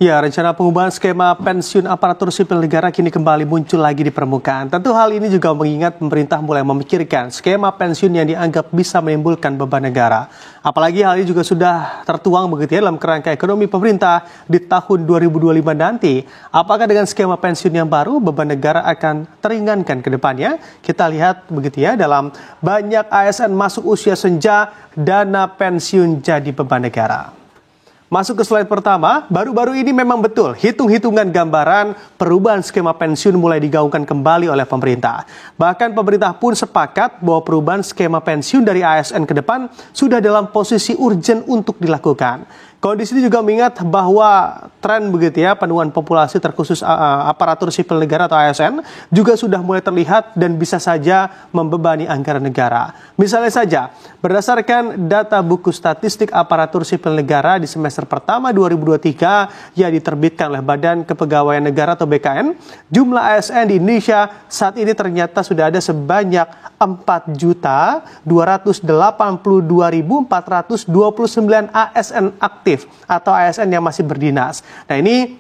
Ya, rencana pengubahan skema pensiun aparatur sipil negara kini kembali muncul lagi di permukaan. Tentu hal ini juga mengingat pemerintah mulai memikirkan skema pensiun yang dianggap bisa menimbulkan beban negara. Apalagi hal ini juga sudah tertuang begitu ya dalam kerangka ekonomi pemerintah di tahun 2025 nanti. Apakah dengan skema pensiun yang baru beban negara akan teringankan ke depannya? Kita lihat begitu ya dalam banyak ASN masuk usia senja, dana pensiun jadi beban negara. Masuk ke slide pertama, baru-baru ini memang betul hitung-hitungan gambaran perubahan skema pensiun mulai digaungkan kembali oleh pemerintah. Bahkan pemerintah pun sepakat bahwa perubahan skema pensiun dari ASN ke depan sudah dalam posisi urgent untuk dilakukan. Kondisi ini juga mengingat bahwa tren begitu ya penurunan populasi terkhusus aparatur sipil negara atau ASN juga sudah mulai terlihat dan bisa saja membebani anggaran negara. Misalnya saja, berdasarkan data buku statistik aparatur sipil negara di semester pertama 2023 yang diterbitkan oleh Badan Kepegawaian Negara atau BKN, jumlah ASN di Indonesia saat ini ternyata sudah ada sebanyak 4.282.429 ASN aktif atau ASN yang masih berdinas. Nah, ini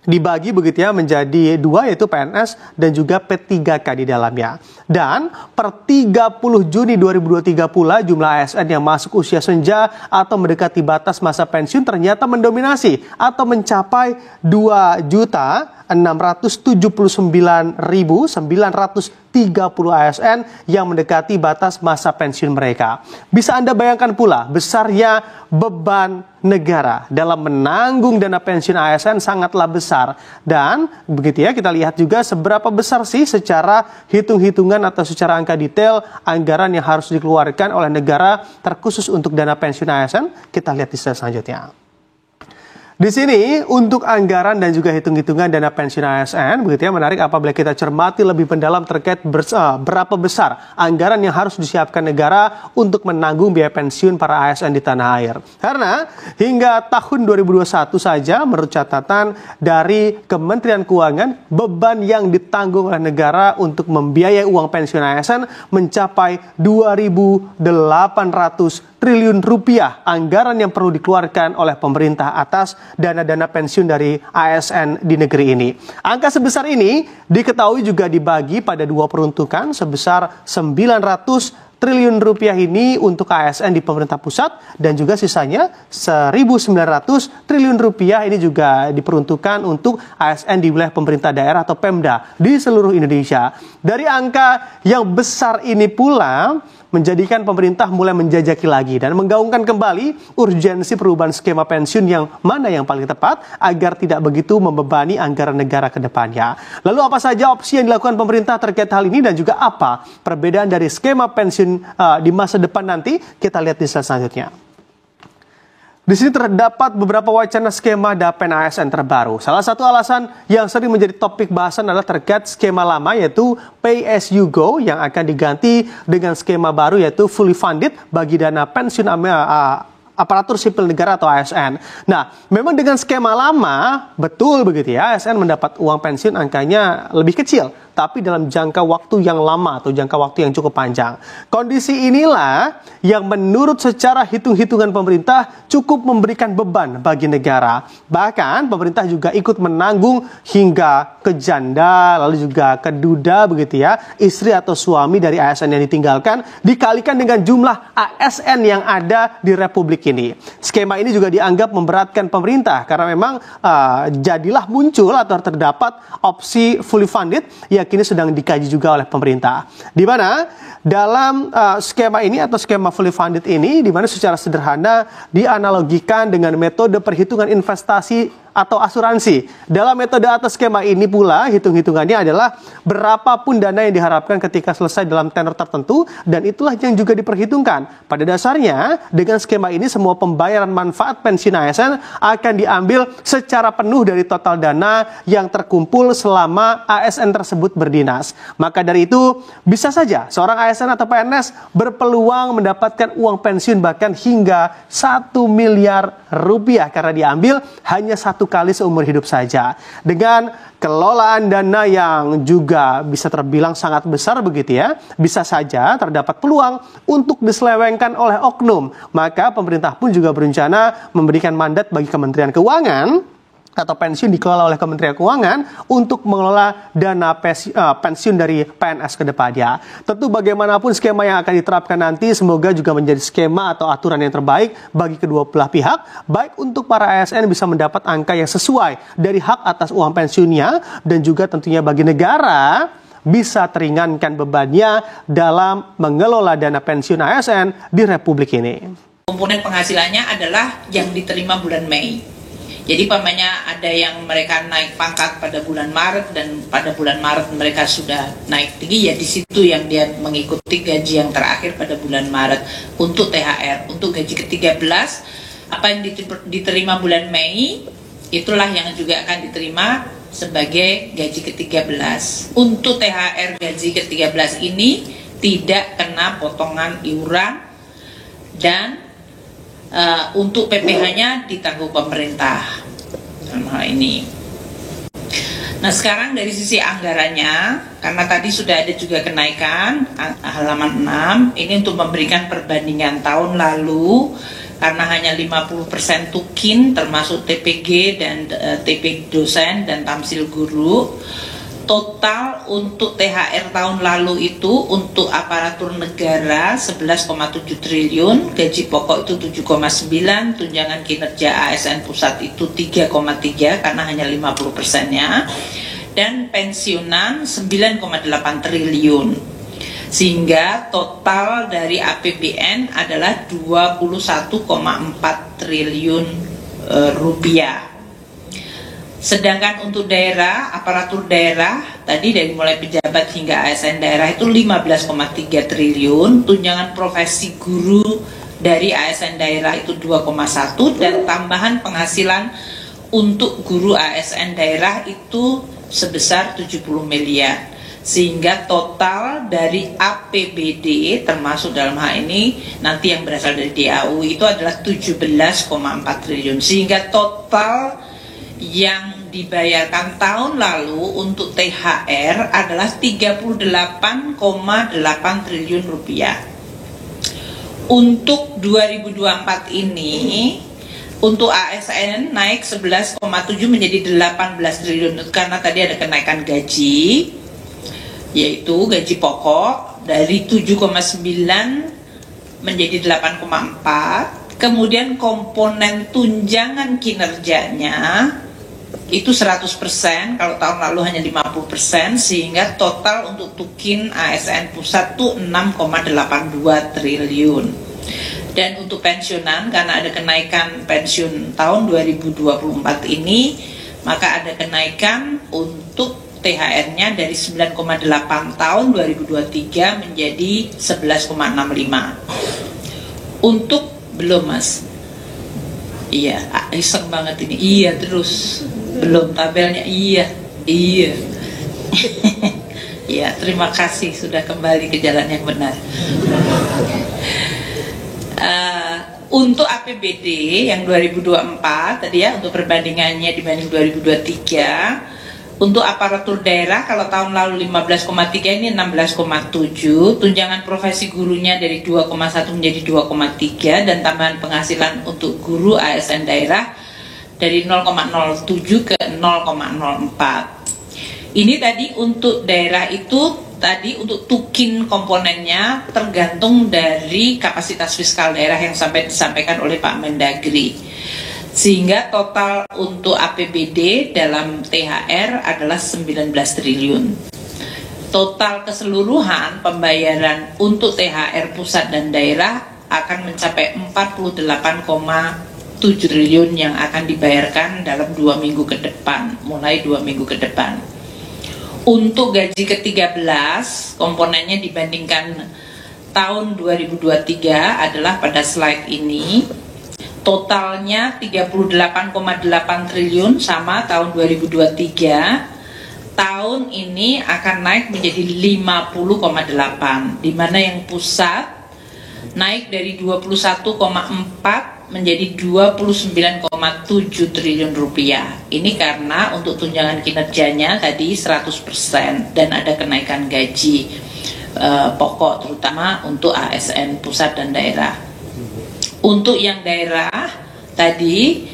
dibagi begitu ya menjadi dua, yaitu PNS dan juga P3K di dalamnya. Dan per 30 Juni 2023 pula jumlah ASN yang masuk usia senja atau mendekati batas masa pensiun ternyata mendominasi atau mencapai 2.679.930 ASN yang mendekati batas masa pensiun mereka. Bisa Anda bayangkan pula besarnya beban negara dalam menanggung dana pensiun ASN sangatlah besar. Dan begitu ya, kita lihat juga seberapa besar sih secara hitung-hitungan atau secara angka detail anggaran yang harus dikeluarkan oleh negara terkhusus untuk dana pensiun ASN. Kita lihat di slide selanjutnya. Di sini untuk anggaran dan juga hitung-hitungan dana pensiun ASN begitu ya, menarik apabila kita cermati lebih mendalam terkait berapa besar anggaran yang harus disiapkan negara untuk menanggung biaya pensiun para ASN di tanah air. Karena hingga tahun 2021 saja menurut catatan dari Kementerian Keuangan, beban yang ditanggung oleh negara untuk membiayai uang pensiun ASN mencapai 2.800 triliun rupiah anggaran yang perlu dikeluarkan oleh pemerintah atas dana-dana pensiun dari ASN di negeri ini. Angka sebesar ini diketahui juga dibagi pada dua peruntukan sebesar 900 triliun rupiah ini untuk ASN di pemerintah pusat dan juga sisanya 1.900 triliun rupiah ini juga diperuntukkan untuk ASN di wilayah pemerintah daerah atau Pemda di seluruh Indonesia. Dari angka yang besar ini pula menjadikan pemerintah mulai menjajaki lagi dan menggaungkan kembali urgensi perubahan skema pensiun yang mana yang paling tepat agar tidak begitu membebani anggaran negara ke depannya. Lalu apa saja opsi yang dilakukan pemerintah terkait hal ini dan juga apa perbedaan dari skema pensiun di masa depan nanti? Kita lihat di slide selanjutnya. Di sini terdapat beberapa wacana skema DAPEN ASN terbaru. Salah satu alasan yang sering menjadi topik bahasan adalah terkait skema lama yaitu Pay as you go yang akan diganti dengan skema baru yaitu fully funded bagi dana pensiun aparatur sipil negara atau ASN. Nah, memang dengan skema lama, betul begitu ya, ASN mendapat uang pensiun angkanya lebih kecil, tapi dalam jangka waktu yang lama atau jangka waktu yang cukup panjang. Kondisi inilah yang menurut secara hitung-hitungan pemerintah cukup memberikan beban bagi negara. Bahkan pemerintah juga ikut menanggung hingga ke janda, lalu juga ke duda begitu ya, istri atau suami dari ASN yang ditinggalkan, dikalikan dengan jumlah ASN yang ada di Republik ini. Skema ini juga dianggap memberatkan pemerintah karena memang jadilah muncul atau terdapat opsi fully funded yang kini sedang dikaji juga oleh pemerintah. Di mana dalam skema ini atau skema fully funded ini, di mana secara sederhana dianalogikan dengan metode perhitungan investasi atau asuransi. Dalam metode atau skema ini pula, hitung-hitungannya adalah berapapun dana yang diharapkan ketika selesai dalam tenor tertentu, dan itulah yang juga diperhitungkan. Pada dasarnya, dengan skema ini semua pembayaran manfaat pensiun ASN akan diambil secara penuh dari total dana yang terkumpul selama ASN tersebut berdinas. Maka dari itu, bisa saja seorang ASN atau PNS berpeluang mendapatkan uang pensiun bahkan hingga 1 miliar rupiah karena diambil hanya satu kali seumur hidup saja. Dengan kelolaan dana yang juga bisa terbilang sangat besar begitu ya, bisa saja terdapat peluang untuk diselewengkan oleh oknum. Maka pemerintah pun juga berencana memberikan mandat bagi Kementerian Keuangan atau pensiun dikelola oleh Kementerian Keuangan untuk mengelola dana pensiun dari PNS ke depannya. Tentu bagaimanapun skema yang akan diterapkan nanti semoga juga menjadi skema atau aturan yang terbaik bagi kedua belah pihak, baik untuk para ASN bisa mendapat angka yang sesuai dari hak atas uang pensiunnya dan juga tentunya bagi negara bisa teringankan bebannya dalam mengelola dana pensiun ASN di Republik ini. Komponen penghasilannya adalah yang diterima bulan Mei. Jadi pamannya ada yang mereka naik pangkat pada bulan Maret dan pada bulan Maret mereka sudah naik tinggi, ya di situ yang dia mengikuti gaji yang terakhir pada bulan Maret untuk THR. Untuk gaji ke-13 apa yang diterima bulan Mei itulah yang juga akan diterima sebagai gaji ke-13. Untuk THR gaji ke-13 ini tidak kena potongan iuran dan untuk PPh-nya ditanggung pemerintah dalam hal ini. Nah sekarang dari sisi anggarannya, karena tadi sudah ada juga kenaikan halaman 6, ini untuk memberikan perbandingan tahun lalu karena hanya 50% tukin termasuk TPG dan TP dosen dan tamsil guru. Total untuk THR tahun lalu itu untuk aparatur negara 11,7 triliun, gaji pokok itu 7,9, tunjangan kinerja ASN pusat itu 3,3 karena hanya 50%-nya, dan pensiunan 9,8 triliun. Sehingga total dari APBN adalah 21,4 triliun rupiah. Sedangkan untuk daerah, aparatur daerah, tadi dari mulai pejabat hingga ASN daerah itu 15,3 triliun, tunjangan profesi guru dari ASN daerah itu 2,1, dan tambahan penghasilan untuk guru ASN daerah itu sebesar 70 miliar. Sehingga total dari APBD termasuk dalam hal ini nanti yang berasal dari DAU itu adalah 17,4 triliun. Sehingga total yang dibayarkan tahun lalu untuk THR adalah 38,8 triliun rupiah. Untuk 2024 ini untuk ASN naik 11,7 menjadi 18 triliun karena tadi ada kenaikan gaji, yaitu gaji pokok dari 7,9 menjadi 8,4. Kemudian komponen tunjangan kinerjanya itu 100%, kalau tahun lalu hanya 50%, sehingga total untuk tukin ASN pusat itu 6,82 triliun. Dan untuk pensiunan, karena ada kenaikan pensiun tahun 2024 ini, maka ada kenaikan untuk THR-nya dari 9,8 tahun 2023 menjadi 11,65. Untuk belum mas, iya iseng banget ini, iya terus belum tabelnya, iya iya, terima kasih sudah kembali ke jalan yang benar. Untuk APBD yang 2024 tadi ya, untuk perbandingannya dibanding 2023, untuk aparatur daerah kalau tahun lalu 15,3 ini 16,7, tunjangan profesi gurunya dari 2,1 menjadi 2,3, dan tambahan penghasilan untuk guru ASN daerah dari 0,07 ke 0,04. Ini tadi untuk daerah itu tadi untuk tukin komponennya tergantung dari kapasitas fiskal daerah yang sampai disampaikan oleh Pak Mendagri. Sehingga total untuk APBD dalam THR adalah 19 triliun. Total keseluruhan pembayaran untuk THR pusat dan daerah akan mencapai 48,7 triliun yang akan dibayarkan dalam 2 minggu ke depan, mulai 2 minggu ke depan. Untuk gaji ke-13, komponennya dibandingkan tahun 2023 adalah pada slide ini. Totalnya 38,8 triliun sama tahun 2023. Tahun ini akan naik menjadi 50,8, di mana yang pusat naik dari 21,4 menjadi 29,7 triliun rupiah. Ini karena untuk tunjangan kinerjanya tadi 100% dan ada kenaikan gaji pokok terutama untuk ASN pusat dan daerah. Untuk yang daerah tadi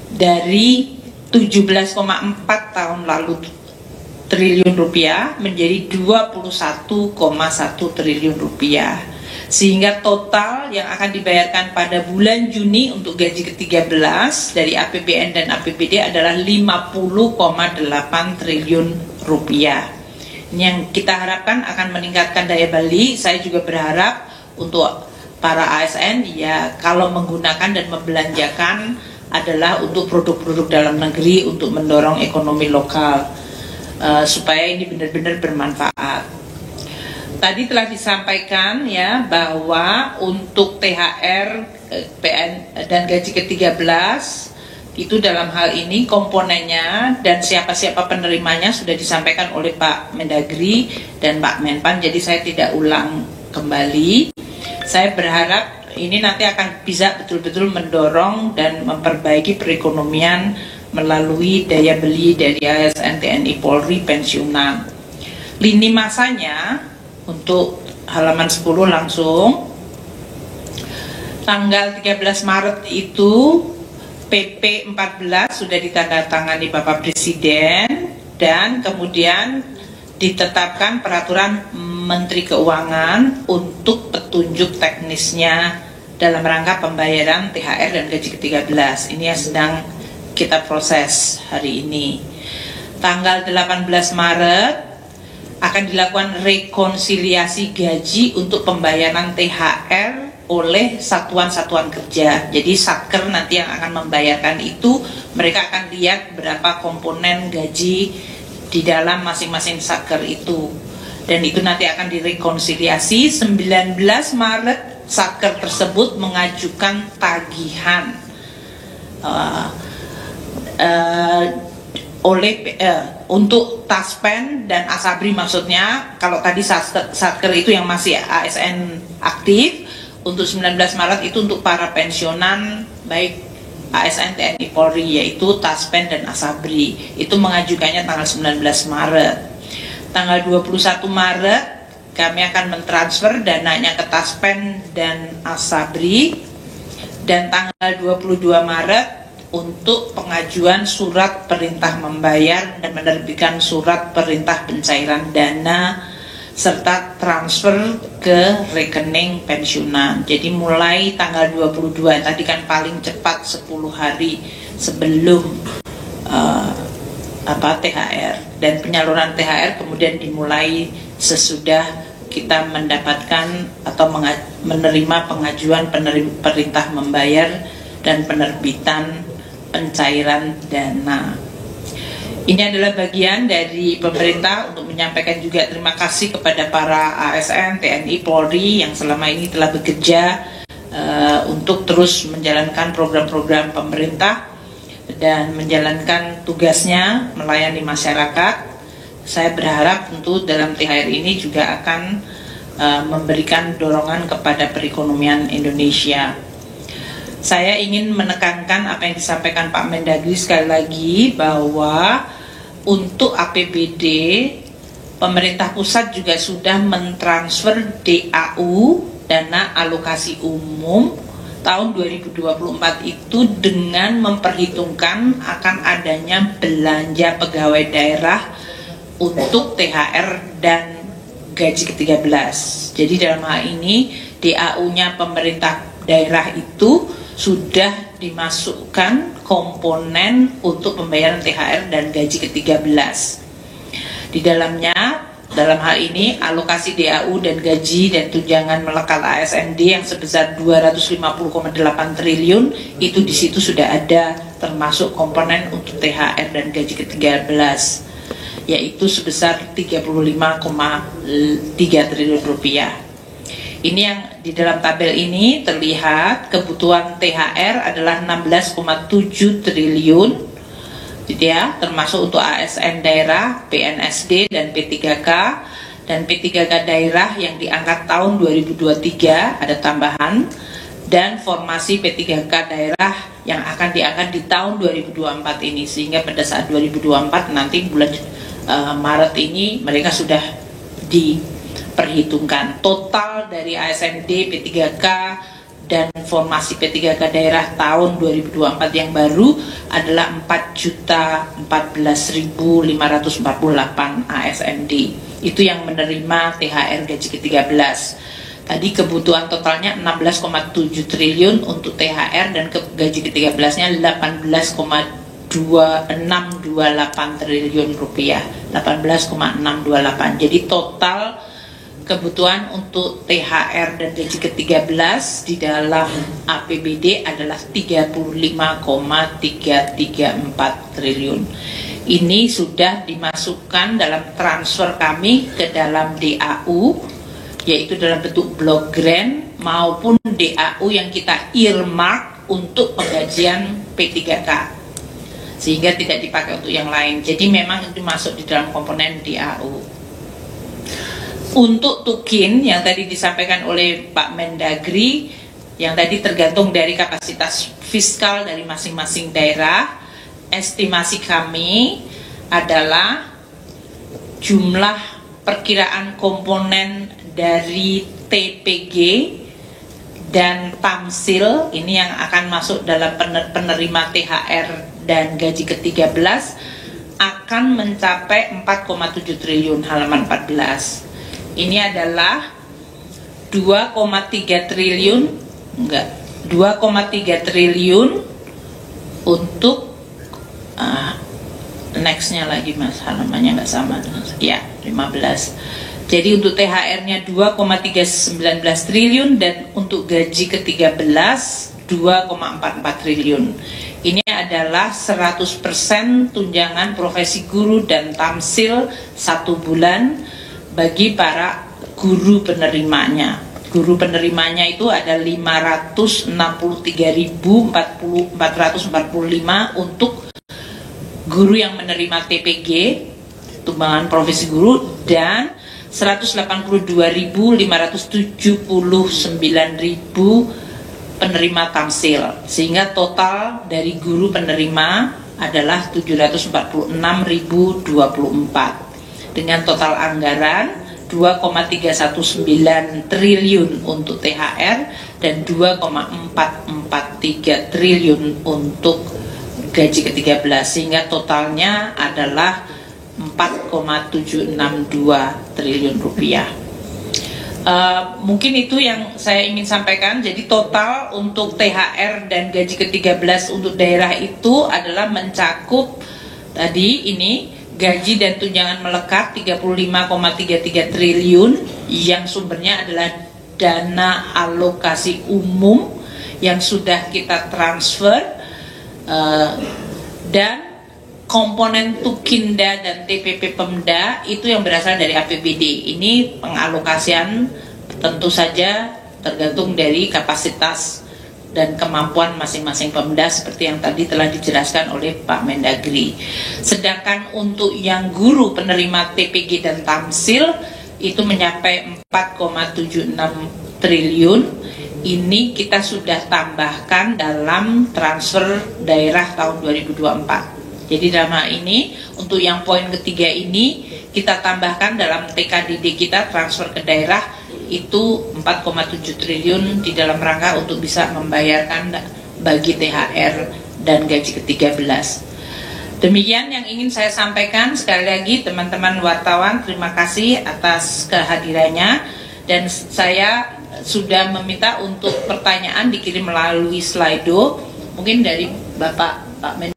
dari 17,4 tahun lalu triliun rupiah menjadi 21,1 triliun rupiah, sehingga total yang akan dibayarkan pada bulan Juni untuk gaji ke-13 dari APBN dan APBD adalah 50,8 triliun rupiah. Ini yang kita harapkan akan meningkatkan daya beli. Saya juga berharap untuk para ASN ya, kalau menggunakan dan membelanjakan adalah untuk produk-produk dalam negeri untuk mendorong ekonomi lokal, supaya ini benar-benar bermanfaat. Tadi telah disampaikan ya bahwa untuk THR, PN dan gaji ke-13 itu dalam hal ini komponennya dan siapa-siapa penerimanya sudah disampaikan oleh Pak Mendagri dan Pak Menpan, jadi saya tidak ulang kembali. Saya berharap ini nanti akan bisa betul-betul mendorong dan memperbaiki perekonomian melalui daya beli dari ASN, TNI, Polri, pensiunan. Lini masanya untuk halaman 10 langsung. Tanggal 13 Maret itu PP 14 sudah ditandatangani Bapak Presiden dan kemudian ditetapkan peraturan Menteri Keuangan untuk petunjuk teknisnya dalam rangka pembayaran THR dan gaji ke-13. Ini yang sedang kita proses hari ini. Tanggal 18 Maret akan dilakukan rekonsiliasi gaji untuk pembayaran THR oleh satuan-satuan kerja. Jadi Satker nanti yang akan membayarkan itu, mereka akan lihat berapa komponen gaji di dalam masing-masing Satker itu. Dan itu nanti akan direkonsiliasi. 19 Maret Satker tersebut mengajukan tagihan untuk Taspen dan Asabri, maksudnya kalau tadi Satker itu yang masih ASN aktif, untuk 19 Maret itu untuk para pensiunan baik ASN, TNI, Polri, yaitu Taspen dan Asabri, itu mengajukannya tanggal 19 Maret. Tanggal 21 Maret kami akan mentransfer dananya ke Taspen dan Asabri, dan tanggal 22 Maret untuk pengajuan surat perintah membayar dan menerbitkan surat perintah pencairan dana serta transfer ke rekening pensiunan. Jadi mulai tanggal 22, tadi kan paling cepat 10 hari sebelum THR, dan penyaluran THR kemudian dimulai sesudah kita mendapatkan atau menerima pengajuan perintah membayar dan penerbitan pencairan dana. Ini adalah bagian dari pemerintah untuk menyampaikan juga terima kasih kepada para ASN, TNI, Polri yang selama ini telah bekerja untuk terus menjalankan program-program pemerintah dan menjalankan tugasnya melayani masyarakat. Saya berharap tentu dalam THR ini juga akan memberikan dorongan kepada perekonomian Indonesia. Saya ingin menekankan apa yang disampaikan Pak Mendagri sekali lagi, bahwa untuk APBD pemerintah pusat juga sudah mentransfer DAU, dana alokasi umum tahun 2024 itu dengan memperhitungkan akan adanya belanja pegawai daerah untuk THR dan gaji ke-13. Jadi dalam hal ini DAU-nya pemerintah daerah itu sudah dimasukkan komponen untuk pembayaran THR dan gaji ke-13. Di dalamnya, dalam hal ini alokasi DAU dan gaji dan tunjangan melekat ASND yang sebesar 250,8 triliun itu di situ sudah ada termasuk komponen untuk THR dan gaji ke-13, yaitu sebesar 35,3 triliun rupiah. Ini yang di dalam tabel ini terlihat kebutuhan THR adalah 16,7 triliun, gitu ya, termasuk untuk ASN daerah, PNSD dan P3K, dan P3K daerah yang diangkat tahun 2023 ada tambahan, dan formasi P3K daerah yang akan diangkat di tahun 2024 ini, sehingga pada saat 2024 nanti bulan Maret ini mereka sudah diperhitungkan. Total dari ASND, P3K dan formasi P3K daerah tahun 2024 yang baru adalah 4.014.548 ASND. Itu yang menerima THR gaji ke-13. Tadi kebutuhan totalnya 16,7 triliun untuk THR dan gaji ke-13-nya 18,628 triliun rupiah. 18,628. Jadi total kebutuhan untuk THR dan gaji ke-13 di dalam APBD adalah 35,334 triliun. Ini sudah dimasukkan dalam transfer kami ke dalam DAU, yaitu dalam bentuk block grant maupun DAU yang kita earmark untuk penggajian P3K, sehingga tidak dipakai untuk yang lain. Jadi memang itu masuk di dalam komponen DAU. Untuk tukin yang tadi disampaikan oleh Pak Mendagri, yang tadi tergantung dari kapasitas fiskal dari masing-masing daerah, estimasi kami adalah jumlah perkiraan komponen dari TPG dan Tamsil ini yang akan masuk dalam penerima THR dan gaji ke-13 akan mencapai 4,7 triliun halaman 14. Ini adalah 2,3 triliun untuk nextnya lagi mas, halamannya nggak sama ya 15. Jadi untuk THR-nya 2,319 triliun dan untuk gaji ke-13 2,44 triliun. Ini adalah 100% tunjangan profesi guru dan Tamsil 1 bulan bagi para guru penerimanya. Guru penerimanya itu ada 563.445 untuk guru yang menerima TPG, tunjangan profesi guru, dan 182.579.000 penerima Tamsil, sehingga total dari guru penerima adalah 746.024 dengan total anggaran 2,319 triliun untuk THR dan 2,443 triliun untuk gaji ke-13, sehingga totalnya adalah 4,762 triliun rupiah. Mungkin itu yang saya ingin sampaikan. Jadi total untuk THR dan gaji ke-13 untuk daerah itu adalah mencakup tadi ini gaji dan tunjangan melekat 35,33 triliun yang sumbernya adalah dana alokasi umum yang sudah kita transfer, dan komponen Tukinda dan TPP Pemda itu yang berasal dari APBD. Ini pengalokasian tentu saja tergantung dari kapasitas dan kemampuan masing-masing Pemda seperti yang tadi telah dijelaskan oleh Pak Mendagri. Sedangkan untuk yang guru penerima TPG dan Tamsil itu mencapai 4,76 triliun. Ini kita sudah tambahkan dalam transfer daerah tahun 2024. Jadi dalam hal ini untuk yang poin ketiga ini kita tambahkan dalam TKDD kita transfer ke daerah itu 4,7 triliun di dalam rangka untuk bisa membayarkan bagi THR dan gaji ke-13. Demikian yang ingin saya sampaikan. Sekali lagi teman-teman wartawan, terima kasih atas kehadirannya, dan saya sudah meminta untuk pertanyaan dikirim melalui Slido, mungkin dari Bapak Pak